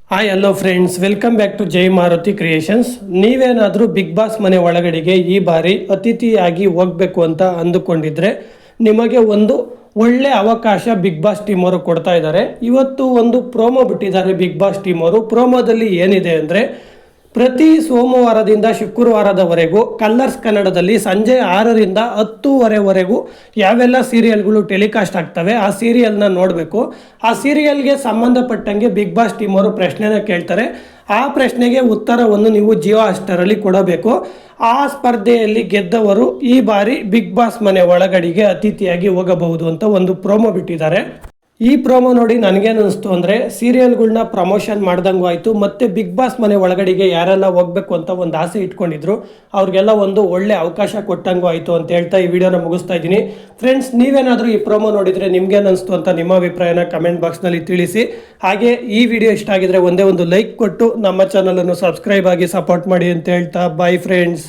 Hi hello friends, welcome back to Jai Maruti creations. ನೀವೇನಾದರೂ Bigg Boss ಮನೆ ಒಳಗಡೆಗೆ ಈ ಬಾರಿ ಅತಿಥಿಯಾಗಿ ಹೋಗಬೇಕು ಅಂತ ಅಂದುಕೊಂಡಿದ್ರೆ ನಿಮಗೆ ಒಂದು ಒಳ್ಳೆ ಅವಕಾಶ ಬಿಗ್ ಬಾಸ್ ಟೀಮ್ ಅವರು ಕೊಡ್ತಾ ಇದ್ದಾರೆ. ಇವತ್ತು ಒಂದು ಪ್ರೋಮೋ ಬಿಟ್ಟಿದ್ದಾರೆ ಬಿಗ್ ಬಾಸ್ ಟೀಮ್ ಅವರು. ಪ್ರೋಮೋದಲ್ಲಿ ಏನಿದೆ ಅಂದರೆ, ಪ್ರತಿ ಸೋಮವಾರದಿಂದ ಶುಕ್ರವಾರದವರೆಗೂ ಕಲರ್ಸ್ ಕನ್ನಡದಲ್ಲಿ ಸಂಜೆ 6ರಿಂದ 10:30ವರೆಗೂ ಯಾವೆಲ್ಲ ಸೀರಿಯಲ್ಗಳು ಟೆಲಿಕಾಸ್ಟ್ ಆಗ್ತವೆ ಆ ಸೀರಿಯಲ್ನ ನೋಡಬೇಕು. ಆ ಸೀರಿಯಲ್ಗೆ ಸಂಬಂಧಪಟ್ಟಂಗೆ ಬಿಗ್ ಬಾಸ್ ಟೀಮ್ ಅವರು ಪ್ರಶ್ನೆನ ಕೇಳ್ತಾರೆ. ಆ ಪ್ರಶ್ನೆಗೆ ಉತ್ತರವನ್ನು ನೀವು ಜಿಯೋ ಹಾಟ್‌ಸ್ಟಾರಲ್ಲಿ ಕೊಡಬೇಕು. ಆ ಸ್ಪರ್ಧೆಯಲ್ಲಿ ಗೆದ್ದವರು ಈ ಬಾರಿ ಬಿಗ್ ಬಾಸ್ ಮನೆ ಒಳಗಡೆಗೆ ಅತಿಥಿಯಾಗಿ ಹೋಗಬಹುದು ಅಂತ ಒಂದು ಪ್ರೋಮೋ ಬಿಟ್ಟಿದ್ದಾರೆ. ಈ ಪ್ರೋಮೋ ನೋಡಿ ನನಗೇನು ಅನಿಸ್ತು ಅಂದರೆ, ಸೀರಿಯಲ್ಗಳನ್ನ ಪ್ರಮೋಷನ್ ಮಾಡ್ದಂಗೂ ಆಯಿತು, ಮತ್ತು ಬಿಗ್ ಬಾಸ್ ಮನೆ ಒಳಗಡೆಗೆ ಯಾರೆಲ್ಲ ಹೋಗಬೇಕು ಅಂತ ಒಂದು ಆಸೆ ಇಟ್ಕೊಂಡಿದ್ರು ಅವ್ರಿಗೆಲ್ಲ ಒಂದು ಒಳ್ಳೆ ಅವಕಾಶ ಕೊಟ್ಟಂಗೂ ಆಯಿತು ಅಂತ ಹೇಳ್ತಾ ಈ ವಿಡಿಯೋನ ಮುಗಿಸ್ತಾ ಇದ್ದೀನಿ. ಫ್ರೆಂಡ್ಸ್, ನೀವೇನಾದರೂ ಈ ಪ್ರೋಮೋ ನೋಡಿದರೆ ನಿಮ್ಗೇನು ಅನಿಸ್ತು ಅಂತ ನಿಮ್ಮ ಅಭಿಪ್ರಾಯನ ಕಮೆಂಟ್ ಬಾಕ್ಸ್ನಲ್ಲಿ ತಿಳಿಸಿ. ಹಾಗೆ ಈ ವಿಡಿಯೋ ಇಷ್ಟ ಆಗಿದ್ರೆ ಒಂದೇ ಒಂದು ಲೈಕ್ ಕೊಟ್ಟು ನಮ್ಮ ಚಾನಲನ್ನು ಸಬ್ಸ್ಕ್ರೈಬ್ ಆಗಿ ಸಪೋರ್ಟ್ ಮಾಡಿ ಅಂತ ಹೇಳ್ತಾ ಬಾಯ್ ಫ್ರೆಂಡ್ಸ್.